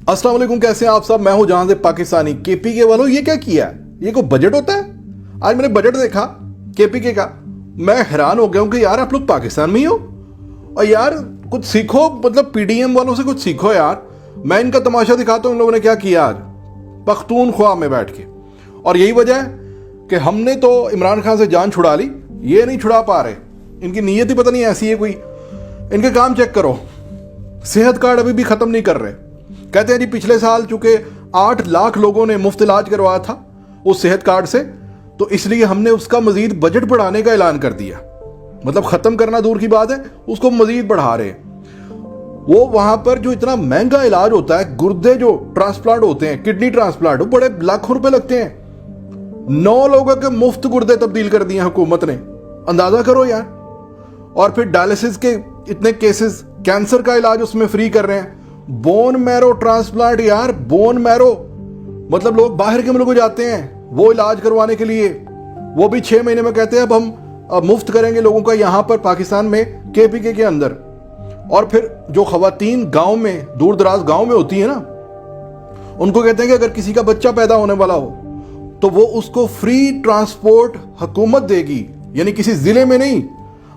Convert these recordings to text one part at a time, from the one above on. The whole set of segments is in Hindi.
अस्सलाम वालेकुम, कैसे हैं आप सब। मैं हूं जहां से पाकिस्तानी। केपीके वालों, ये क्या किया है? ये कोई बजट होता है? आज मैंने बजट देखा केपीके का, मैं हैरान हो गया हूं कि यार आप लोग पाकिस्तान में ही हो और यार कुछ सीखो, मतलब पीडीएम वालों से कुछ सीखो यार। मैं इनका तमाशा दिखाता हूं इन लोगों ने क्या किया आज पख्तूनख्वा में बैठ के। और यही वजह है कि हमने तो इमरान खान से जान छुड़ा ली, ये नहीं छुड़ा पा रहे। इनकी नीयत ही पता नहीं ऐसी है कोई। इनके काम चेक करो, सेहत कार्ड अभी भी खत्म नहीं कर रहे। कहते हैं जी पिछले साल चूंकि 8 लाख लोगों ने मुफ्त इलाज करवाया था उस सेहत कार्ड से, तो इसलिए हमने उसका मजीद बजट बढ़ाने का ऐलान कर दिया। मतलब खत्म करना दूर की बात है, उसको मजीद बढ़ा रहे हैं। वो वहां पर जो इतना महंगा इलाज होता है, गुर्दे जो ट्रांसप्लांट होते हैं, किडनी ट्रांसप्लांट, वो बड़े लाखों रुपए लगते हैं। 9 लोगों के मुफ्त गुर्दे तब्दील कर दिए हुकूमत ने, अंदाजा करो यार। और फिर डायलिसिस के इतने केसेस, कैंसर का इलाज उसमें फ्री कर रहे हैं। बोन मैरो ट्रांसप्लांट यार, बोन मैरो, मतलब लोग बाहर के मुल्क को जाते हैं वो इलाज करवाने के लिए, वो भी 6 महीने में कहते हैं अब हम मुफ्त करेंगे लोगों का यहां पर पाकिस्तान में केपीके के अंदर। और फिर जो खवातीन गांव में, दूर दराज गांव में होती है ना, उनको कहते हैं कि अगर किसी का बच्चा पैदा होने वाला हो तो वो उसको फ्री ट्रांसपोर्ट हुकूमत देगी, यानी किसी जिले में नहीं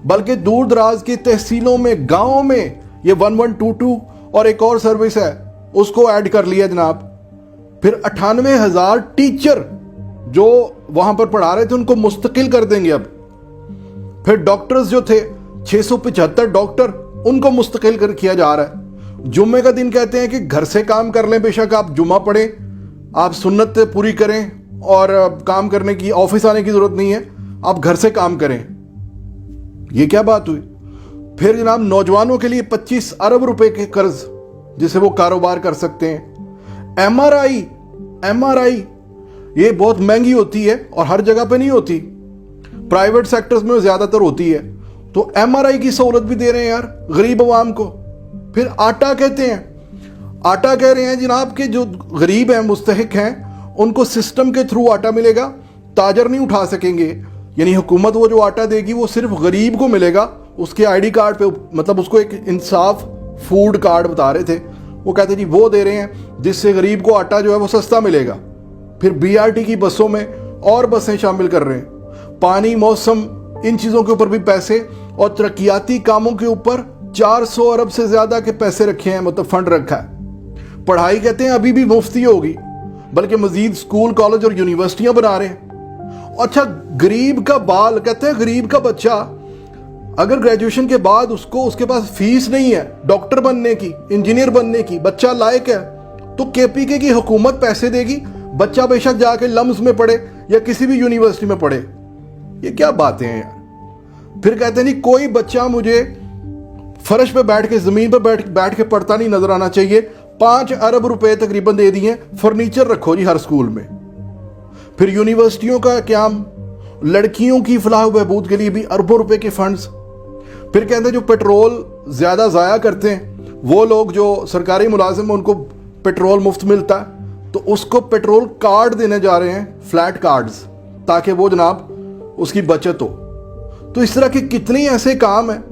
बल्कि दूर दराज की तहसीलों में, गांव में। ये 1122 और एक और सर्विस है उसको ऐड कर लिया जनाब। फिर 98,000 टीचर जो वहां पर पढ़ा रहे थे उनको मुस्तकिल कर देंगे अब। फिर डॉक्टर्स जो थे 675 डॉक्टर, उनको मुस्तकिल कर किया जा रहा है। जुम्मे का दिन कहते हैं कि घर से काम कर लें, बेशक आप जुम्मा पढ़ें, आप सुन्नत पूरी करें और काम करने की, ऑफिस आने की जरूरत नहीं है, आप घर से काम करें। ये क्या बात हुई? फिर जनाब नौजवानों के लिए 25 अरब रुपए के कर्ज जिसे वो कारोबार कर सकते हैं। एमआरआई ये बहुत महंगी होती है और हर जगह पे नहीं होती, प्राइवेट सेक्टर्स में ज्यादातर होती है। तो एमआरआई की सहूलत भी दे रहे हैं यार गरीब अवाम को। फिर आटा कहते हैं, आटा कह रहे हैं जनाब कि जो गरीब हैं, मुस्तहिक हैं, उनको सिस्टम के थ्रू आटा मिलेगा, ताजर नहीं उठा सकेंगे। यानी हुकूमत वो जो आटा देगी वो सिर्फ गरीब को मिलेगा, उसके आईडी कार्ड पे, मतलब उसको एक इंसाफ फूड कार्ड बता रहे थे, वो कहते जी वो दे रहे हैं जिससे गरीब को आटा जो है वो सस्ता मिलेगा। फिर बीआरटी की बसों में और बसें शामिल कर रहे हैं। पानी, मौसम, इन चीजों के ऊपर भी पैसे, और तरक्याती कामों के ऊपर 400 अरब से ज्यादा के पैसे रखे हैं, मतलब फंड रखा है। पढ़ाई कहते हैं अभी भी मुफ्ती होगी, बल्कि मजीद स्कूल, कॉलेज और यूनिवर्सिटियां बना रहे हैं। अच्छा, गरीब का बाल, कहते हैं गरीब का बच्चा अगर ग्रेजुएशन के बाद उसके पास फीस नहीं है डॉक्टर बनने की, इंजीनियर बनने की, बच्चा लायक है, तो केपीके की हुकूमत पैसे देगी, बच्चा बेशक जाके लम्स में पढ़े या किसी भी यूनिवर्सिटी में पढ़े। ये क्या बातें हैं यार। फिर कहते नहीं कोई बच्चा मुझे फर्श पे बैठ के, जमीन पे बैठ के पढ़ता नहीं नजर आना चाहिए। 5 अरब रुपए तकरीबन दे दिए, फर्नीचर रखो जी हर स्कूल में। फिर यूनिवर्सिटियों का क्याम, लड़कियों की फलाह बहबूद के लिए भी अरबों रुपए के फंड्स। फिर कहते हैं जो पेट्रोल ज्यादा जाया करते हैं वो लोग जो सरकारी मुलाजिम हैं उनको पेट्रोल मुफ्त मिलता है, तो उसको पेट्रोल कार्ड देने जा रहे हैं, फ्लैट कार्ड्स, ताकि वो जनाब उसकी बचत हो। तो इस तरह के कितने ऐसे काम हैं।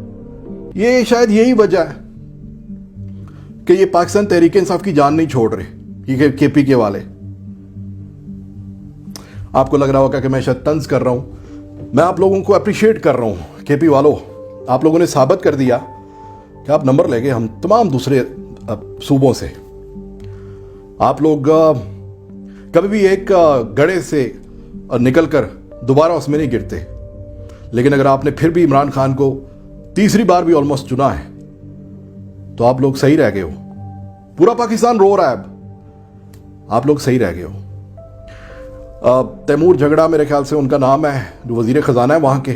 ये शायद यही वजह है कि ये पाकिस्तान तहरीक इंसाफ की जान नहीं छोड़ रहे ये केपीके वाले। आपको लग रहा होगा कि मैं शायद तंज कर रहा हूं, मैं आप लोगों को अप्रिशिएट कर रहा हूं। केपी वालों, आप लोगों ने साबित कर दिया कि आप नंबर ले गए हम तमाम दूसरे सूबों से। आप लोग कभी भी एक गड्ढे से निकलकर दोबारा उसमें नहीं गिरते। लेकिन अगर आपने फिर भी इमरान खान को तीसरी बार भी ऑलमोस्ट चुना है तो आप लोग सही रह गए हो। पूरा पाकिस्तान रो रहा है अब, आप लोग सही रह गए हो। तैमूर झगड़ा मेरे ख्याल से उनका नाम है, जो वजीर खजाना है वहां के।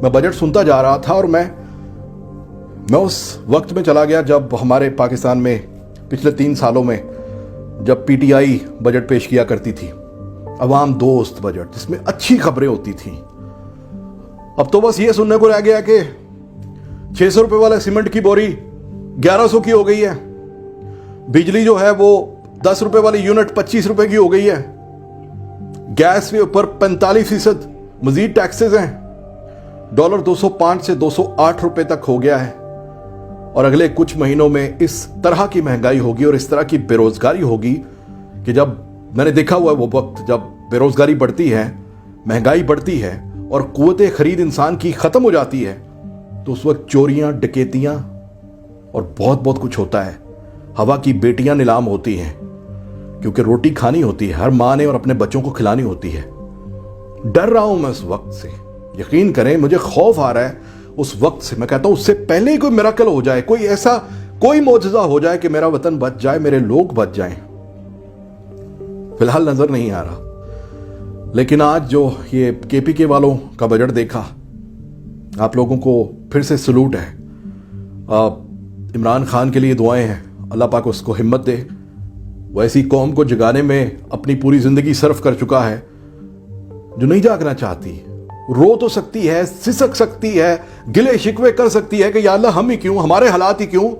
मैं बजट सुनता जा रहा था और मैं उस वक्त में चला गया जब हमारे पाकिस्तान में पिछले 3 सालों में जब पीटीआई बजट पेश किया करती थी, अवाम दोस्त बजट, जिसमें अच्छी खबरें होती थी। अब तो बस ये सुनने को रह गया कि 600 रुपए वाला सीमेंट की बोरी 1100 की हो गई है, बिजली जो है वो 10 रुपए वाली यूनिट 25 रुपए की हो गई है, गैस के ऊपर 45% मजीद टैक्सेस हैं, डॉलर 205 से 208 रुपए तक हो गया है। और अगले कुछ महीनों में इस तरह की महंगाई होगी और इस तरह की बेरोजगारी होगी कि जब मैंने देखा हुआ है वो वक्त जब बेरोजगारी बढ़ती है, महंगाई बढ़ती है और कुव्वते खरीद इंसान की खत्म हो जाती है, तो उस वक्त चोरियां, डकैतियां और बहुत बहुत कुछ होता है। हवा की बेटियां नीलाम होती हैं क्योंकि रोटी खानी होती है हर माँ ने और अपने बच्चों को खिलानी होती है। डर रहा हूं मैं उस वक्त से, यकीन करें मुझे खौफ आ रहा है उस वक्त से। मैं कहता हूं उससे पहले ही कोई मिरेकल हो जाए, कोई ऐसा कोई मौजज़ा हो जाए कि मेरा वतन बच जाए, मेरे लोग बच जाएं। फिलहाल नजर नहीं आ रहा। लेकिन आज जो ये केपीके वालों का बजट देखा, आप लोगों को फिर से सलूट है। इमरान खान के लिए दुआएं हैं, अल्लाह पाक उसको हिम्मत दे। वो ऐसी कौम को जगाने में अपनी पूरी जिंदगी सर्फ कर चुका है जो नहीं जागना चाहती। रो तो सकती है, सिसक सकती है, गिले शिकवे कर सकती है कि या अल्लाह हम ही क्यों, हमारे हालात ही क्यों,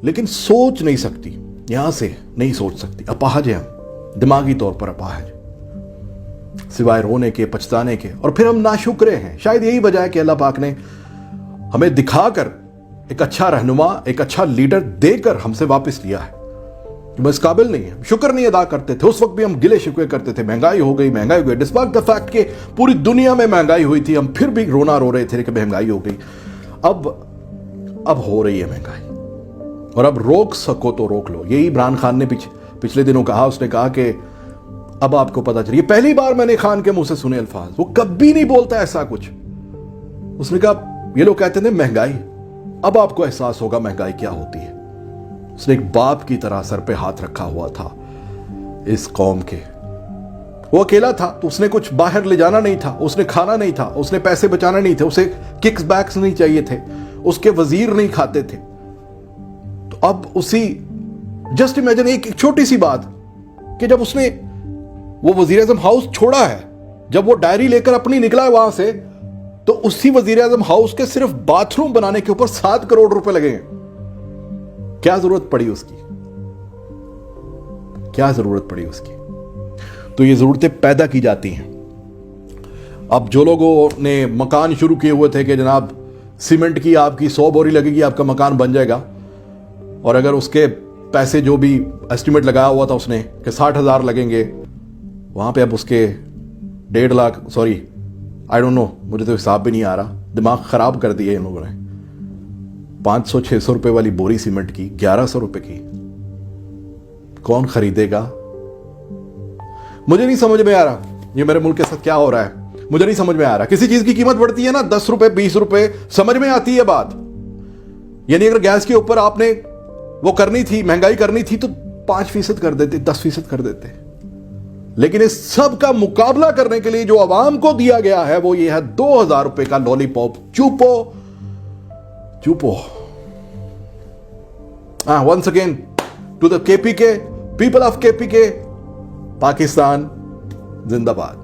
लेकिन सोच नहीं सकती, यहां से नहीं सोच सकती। अपाहज है हम, दिमागी तौर पर अपाहज, सिवाय रोने के, पछताने के। और फिर हम नाशुक्रे हैं। शायद यही वजह है कि अल्लाह पाक ने हमें दिखाकर एक अच्छा रहनुमा, एक अच्छा लीडर देकर हमसे वापस लिया है। कि बस काबिल नहीं है, शुक्र नहीं अदा करते थे। उस वक्त भी हम गिले शिकवे करते थे, महंगाई हो गई, महंगाई हो गई। डिस्पाइट द फैक्ट कि पूरी दुनिया में महंगाई हुई थी, हम फिर भी रोना रो रहे थे कि महंगाई हो गई। अब हो रही है महंगाई, और अब रोक सको तो रोक लो। यही इमरान खान ने पिछले दिनों कहा। उसने कहा कि अब आपको पता चलिए, पहली बार मैंने खान के मुंह से सुने अल्फाज, वो कभी नहीं बोलता ऐसा कुछ। उसने कहा ये लोग कहते थे महंगाई, अब आपको एहसास होगा महंगाई क्या होती है। उसने एक बाप की तरह सर पे हाथ रखा हुआ था इस कौम के। वो अकेला था तो उसने कुछ बाहर ले जाना नहीं था, उसने खाना नहीं था, उसने पैसे बचाना नहीं थे, उसे किक्स बैक्स नहीं चाहिए थे, उसके वजीर नहीं खाते थे। तो अब उसी जस्ट इमेजिन एक छोटी सी बात कि जब उसने वो वजीर आजम हाउस छोड़ा है, जब वो डायरी लेकर अपनी निकला है वहां से, तो उसी वजीर आजम हाउस के सिर्फ बाथरूम बनाने के ऊपर 7 करोड़ रुपए लगे हैं। क्या जरूरत पड़ी उसकी, क्या जरूरत पड़ी उसकी। तो ये जरूरतें पैदा की जाती हैं। अब जो लोगों ने मकान शुरू किए हुए थे कि जनाब सीमेंट की आपकी 100 बोरी लगेगी, आपका मकान बन जाएगा, और अगर उसके पैसे जो भी एस्टिमेट लगाया हुआ था उसने कि 60,000 लगेंगे, वहां पे अब उसके 1.5 lakh, sorry I don't know, मुझे तो हिसाब भी नहीं आ रहा, दिमाग खराब कर दिए इन लोगों ने। 500-600 रुपए वाली बोरी सीमेंट की 1100 रुपए की कौन खरीदेगा? मुझे नहीं समझ में आ रहा ये मेरे मुल्क के साथ क्या हो रहा है, मुझे नहीं समझ में आ रहा। किसी चीज की कीमत बढ़ती है ना 10 रुपए 20 रुपए, समझ में आती है बात। यानी अगर गैस के ऊपर आपने वो करनी थी, महंगाई करनी थी, तो 5% कर देते, 10% कर देते। लेकिन इस सब का मुकाबला करने के लिए जो आवाम को दिया गया है वो ये है 2000 रुपए का लॉलीपॉप। चुपो चुपो। Once again to the KPK, people of KPK, Pakistan जिंदाबाद।